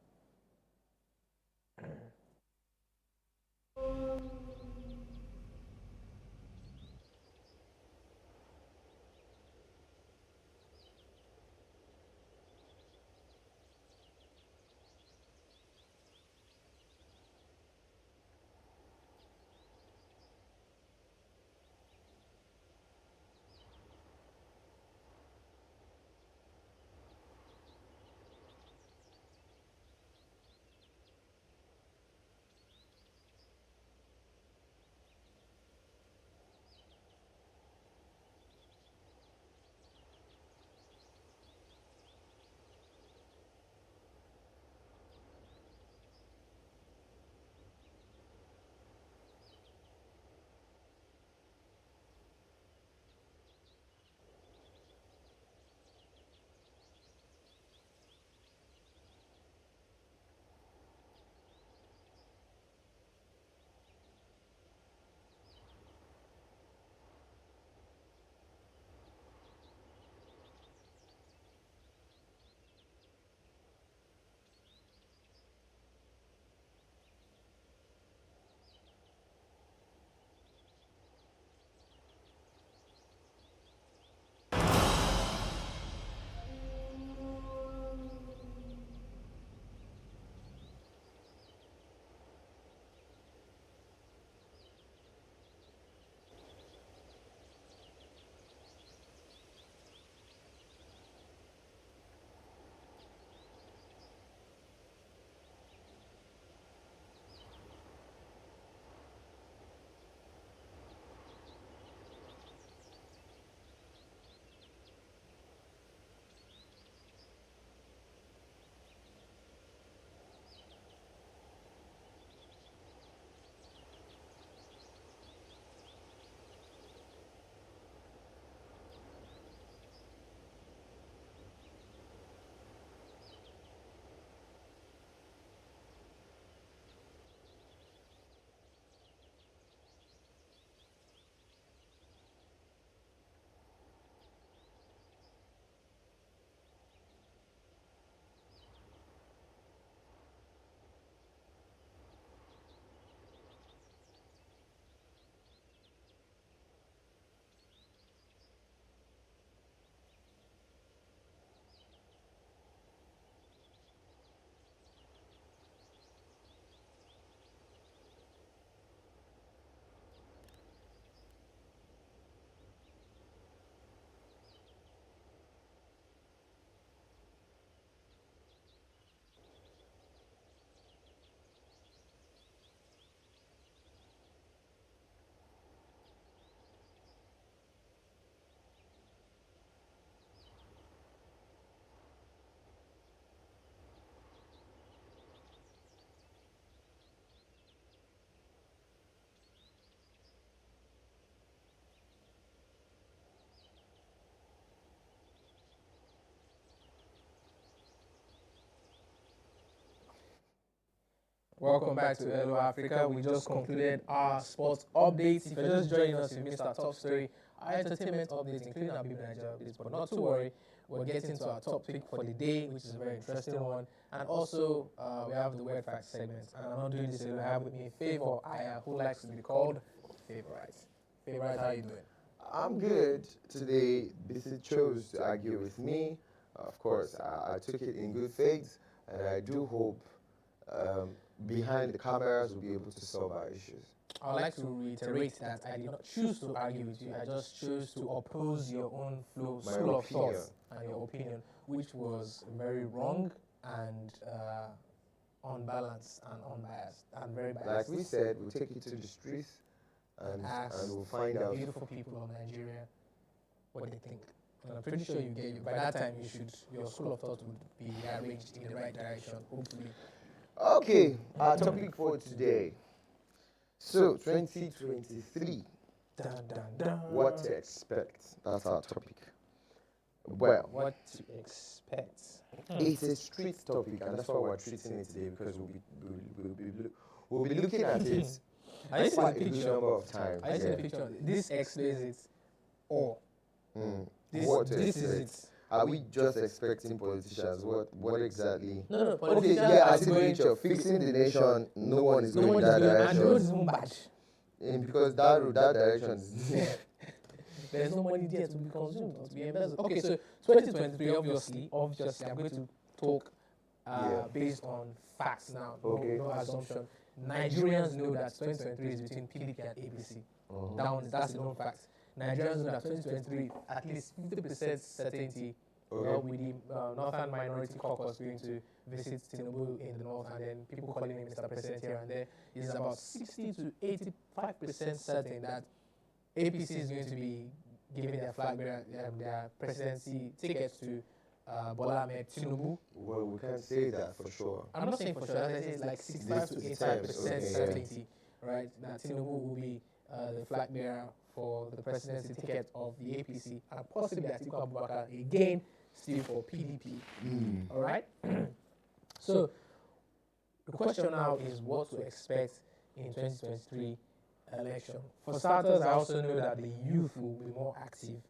Welcome back to Hello Africa. We just concluded our sports updates. If you're just joining us, you missed our top story, our entertainment updates, including our Big Nigeria updates. But not to worry, we're getting to our top pick for the day, which is a very interesting one. And also, we have the Weird Facts segment. And I'm not doing this alone. I have with me Favor Aya, who likes to be called Favorite. Favorite, how you doing? I'm good. Today, BC chose to argue with me. Of course, I took it in good faith, and I do hope behind the cameras we'll be able to solve our issues. I would like to reiterate that I did not choose to argue with you. I just chose to oppose your own school of thoughts and your opinion, which was very wrong and unbalanced and unbiased and very biased. Like we said, we'll take it to the streets and we'll find out. Beautiful people of Nigeria what they think. And I'm pretty sure by that time your school of thought would be arranged in the right direction, hopefully. Okay, our topic for today. So, 2023. Dun, dun, dun. What to expect? That's our topic. Well, what to expect? It's a street topic, and that's why we're treating it today, because we'll be looking at it I see quite the a good picture. number of times. I see the picture. This explains it all. This is it. Are we just expecting politicians? What exactly? No, Okay, politicians yeah, are as going nature, fixing the nation, no one is no going one in is that going, and the road direction. is even bad. And because that direction is There's no money there to be consumed or to be embezzled. Okay, so 2023, obviously, I'm going to talk based on facts now, no assumption. Nigerians know that 2023 is between PDP and APC. That's a known fact. Nigerians know that 2023, at least 50% certainty, with the Northern Minority Caucus going to visit Tinubu in the north, and then people calling him Mr. President here and there, is about 60 to 85% certain that APC is going to be giving their flag bearer their presidency tickets to Bola Ahmed Tinubu. Well, we can't say that for sure. I'm not saying for sure. I say it's like 65 to 85% certainty, right? That Tinubu will be the flag bearer for the presidency ticket of the APC, and possibly Atiku Abubakar again, still for PDP. All right. So the question now is what to expect in 2023 election. For starters, I also know that the youth will be more active.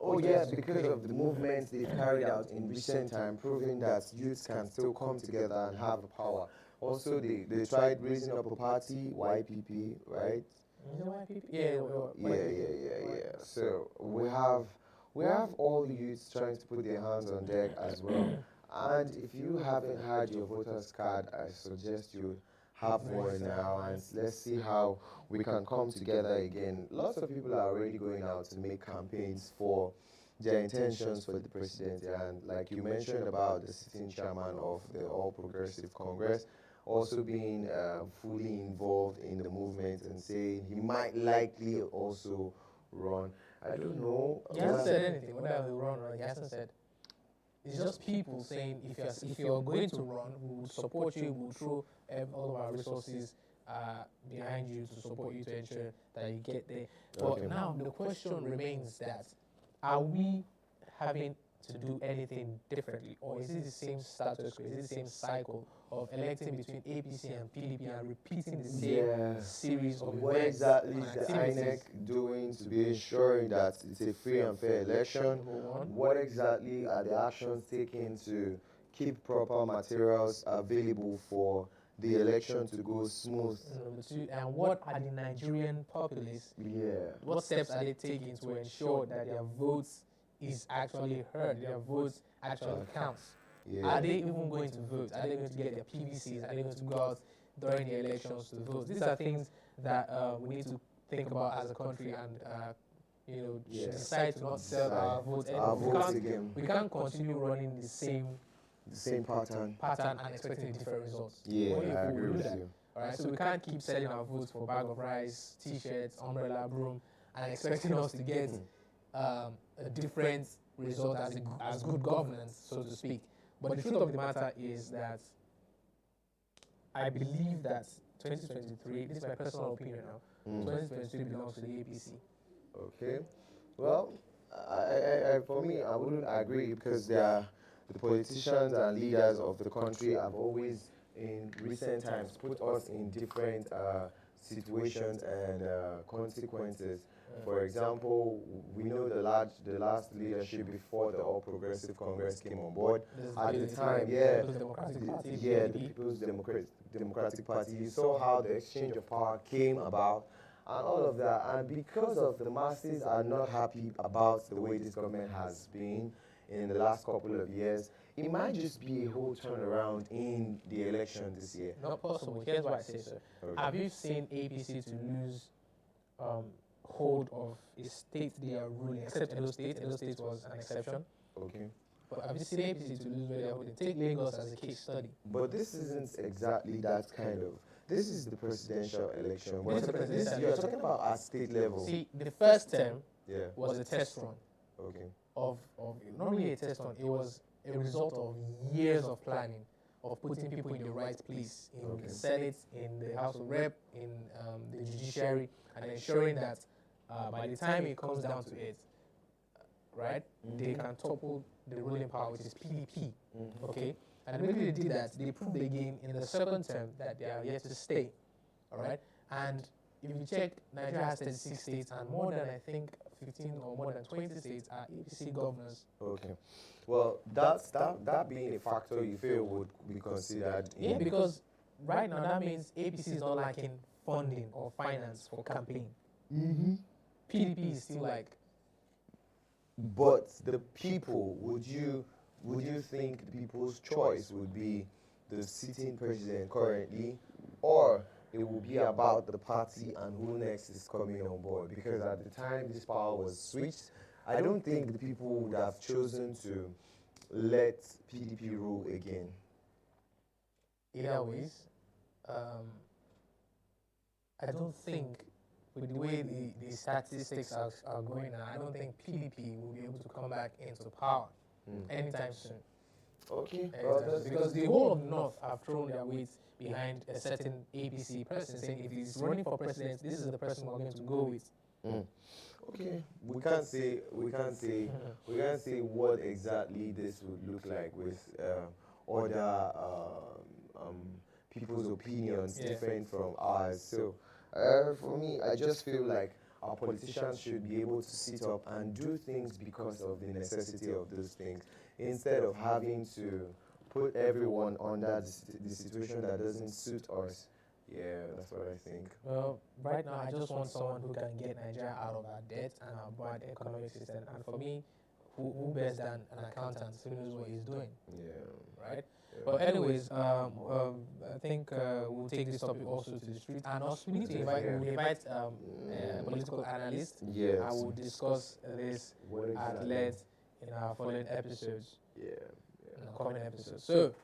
Oh yes, because of the movements they've carried out in recent time, proving that youths can still come together and have power. Also, they tried raising up a party, YPP, right? Is it YPP? Yeah. So we have all the youths trying to put their hands on deck as well. And if you haven't had your voter's card, I suggest you have one now, and let's see how we can come together again. Lots of people are already going out to make campaigns for their intentions for the presidency, and like you mentioned about the sitting chairman of the All Progressive Congress also being fully involved in the movement and saying he might likely also run. I don't know. He hasn't said anything. Whether he'll run, he hasn't said. It's just people saying if you're going to run, we will support you, we will throw all of our resources behind you to support you to ensure that you get there. But now the question remains that are we having to do anything differently, or is it the same status quo, is it the same cycle of electing between APC and PDP and repeating the same series of what events exactly and is the activities? INEC doing to be ensuring that it's a free and fair election? What exactly are the actions taken to keep proper materials available for the election to go smooth? And what are the Nigerian populace? What steps are they taking to ensure that their votes is actually heard, their votes actually counts? Are they even going to vote? Are they going to get their PVCs? Are they going to go out during the elections to vote? These are things that we need to think about as a country and decide to not sell our votes anymore. We can't continue running the same pattern and expecting different results. Yeah, I agree with you. Alright, so we can't keep selling our votes for a bag of rice, t-shirts, umbrella, broom, and expecting us to get a different result as good governance, so to speak. But the truth of the matter is that I believe that 2023, this is my personal opinion now, 2023 belongs to the APC. Okay. Well, for me, I wouldn't agree because the politicians and leaders of the country have always in recent times put us in different situations and consequences. For example, we know the last leadership before the All Progressive Congress came on board. At the time, the People's Democratic Party. You saw how the exchange of power came about and all of that. And because of the masses are not happy about the way this government has been in the last couple of years, it might just be a whole turnaround in the election this year. Not possible. Here's why I say so. Okay. Have you seen APC to lose hold of a state they are ruling, except Edo State? Edo State was an exception. Okay. But have you seen APC to lose where they are holding? Take Lagos as a case study. But this isn't exactly that kind of. This is the presidential election. You're talking about at state level. See, the first term was a test run. Okay. Of not really a test run. It was a result of years of planning, of putting people in the right place in the Senate, in the House of Rep, in the judiciary, and ensuring that by the time it comes down to it, right, they can topple the ruling power, which is PDP. Okay, and the way they did that, they proved again in the second term that they are yet to stay. All right, and if you check, Nigeria has 36 states, and more than, I think, 15 or more than 20 states are APC governors. Okay. Well, that being a factor you feel would be considered. Yeah, because right now that means APC is not lacking funding or finance for campaign. PDP is still like. But the people, would you think the people's choice would be the sitting president currently, or it will be about the party and who next is coming on board? Because at the time this power was switched, I don't think the people would have chosen to let PDP rule again. Either ways, I don't think, with the way the statistics are going now, I don't think PDP will be able to come back into power anytime soon. Okay. Because the whole of North have thrown their weight behind a certain APC person, saying if he's running for president, this is the person we're going to go with. Okay, we can't say what exactly this would look like with other people's opinions different from ours. So, for me, I just feel like our politicians should be able to sit up and do things because of the necessity of those things, instead of having to put everyone under the situation that doesn't suit us. Yeah, that's what I think. Well, right now, I just want someone who can get Nigeria out of our debt and our bad economic system. And for me, who better than an accountant who knows what he's doing? Yeah. Right? Yeah. But anyways, I think we'll take this topic also to the street. And also, we need to invite political analysts. Yes. I will discuss this at length in our following episodes. Yeah. In the coming episodes. So,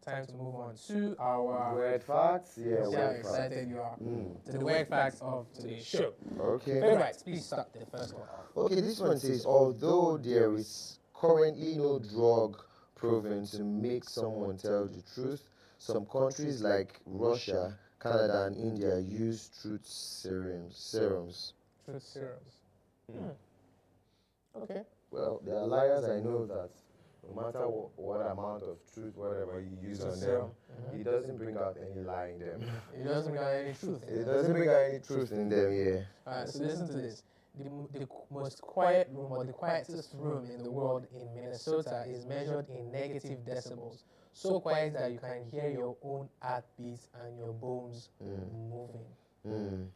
time to move on to our weird facts. Yeah, see how excited you are to the weird facts of today's show. Okay. Alright, please start the first one. Okay, this one says, although there is currently no drug proven to make someone tell the truth, some countries like Russia, Canada, and India use truth serums. Truth serums. Okay. Well, there are liars, I know that. No matter what amount of truth, whatever you use on them, it doesn't bring out any lie in them. It doesn't bring out any truth. It doesn't bring out any truth in them, yeah. Alright, so listen to this. The most quiet room, or the quietest room in the world in Minnesota, is measured in negative decibels. So quiet that you can hear your own heartbeats and your bones moving.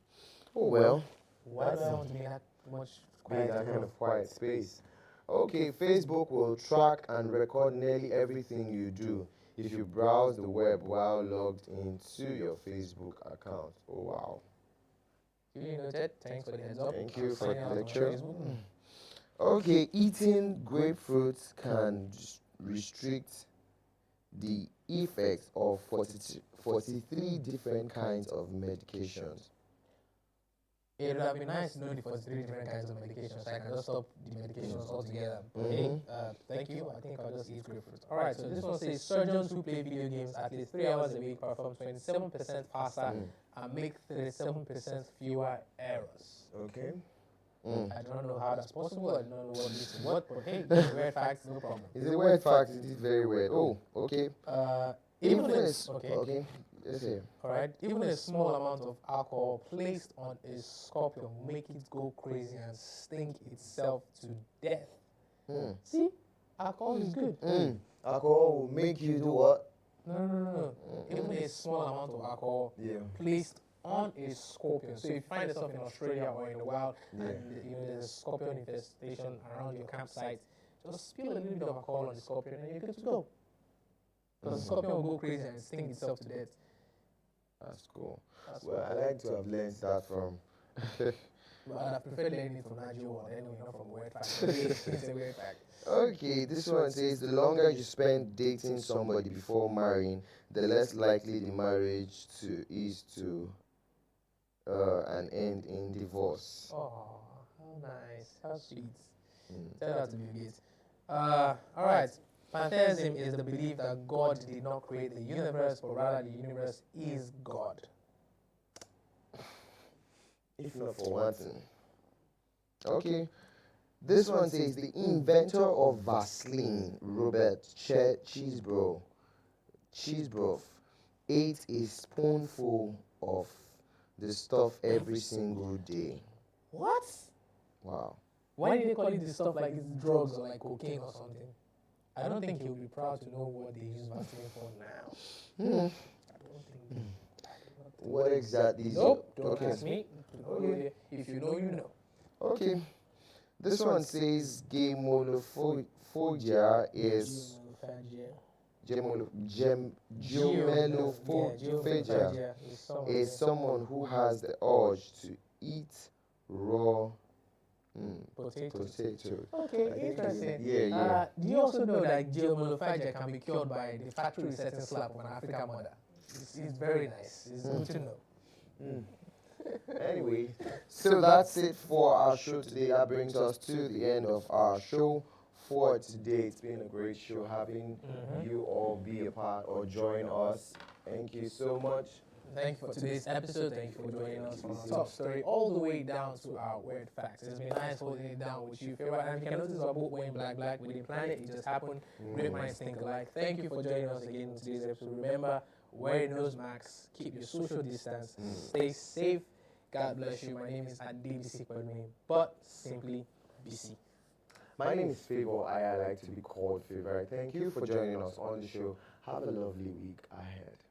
Oh well. Why do I want to be that much quiet? That kind of quiet space. Okay, Facebook will track and record nearly everything you do if you browse the web while logged into your Facebook account. Oh, wow. You noted. Thanks for the heads up. Thank you for the lecture. Okay, eating grapefruits can restrict the effects of 43 different kinds of medications. It would have been nice to know the 43 different kinds of medications, so I can just stop the medications altogether. Okay, thank you. I think I'll just eat grapefruit. Alright, so this one says surgeons who play video games at least 3 hours a week perform 27% faster and make 37% fewer errors. Okay. I don't know how that's possible. I don't know what this is what, but hey, it's a weird fact, no problem. It's a weird fact. It is very weird. Oh, okay. Even if okay. Let's see. all right, even a small amount of alcohol placed on a scorpion will make it go crazy and stink itself to death. See, alcohol is good. Alcohol will make you do what? No. Even a small amount of alcohol placed on a scorpion. So if you find yourself in Australia or in the wild and there's a scorpion infestation around your campsite, just spill a little bit of alcohol on the scorpion and you're good to go. Because the scorpion will go crazy and sting itself to death. That's cool. I like to have learned that from. But I prefer learning from Nigel or anyway, not from Weird Fact. It's a weird fact. Okay, this one says the longer you spend dating somebody before marrying, the less likely the marriage is to an end in divorce. Oh, how nice. How sweet. Tell that to Bill Gates. Alright. Pantheism is the belief that God did not create the universe, but rather the universe is God. If not for one thing. Okay. This one says the inventor of Vaseline, Robert Cheesebro, ate a spoonful of the stuff every single day. What? Wow. Why did they call it this stuff like it's drugs or like cocaine or something? I don't think he'll be proud to know what they use Vaseline for now. I don't think. What exactly is Nope, don't ask me. Okay. If you know, you know. Okay. This one says gemelophobia is gemelophobia is someone who has the urge to eat raw potato. Okay, interesting. Yeah. Do you also know that geomophagia can be cured by the factory resetting slap of an African mother? It's very nice. It's good to know. Anyway, so that's it for our show today. That brings us to the end of our show for today. It's been a great show having you all be a part or join us. Thank you so much. Thank you for today's episode. Thank you for joining us from our top story all the way down to our weird facts. It's been nice holding it down with you. And you can notice we're both wearing black. We didn't plan it. It just happened. Great minds think alike. Thank you for joining us again in today's episode. Remember, wear your nose masks, keep your social distance, stay safe. God bless you. My name is Adebisi Kwelme, but simply BC. My name is Favor. I like to be called Favor. Thank you for joining us on the show. Have a lovely week ahead.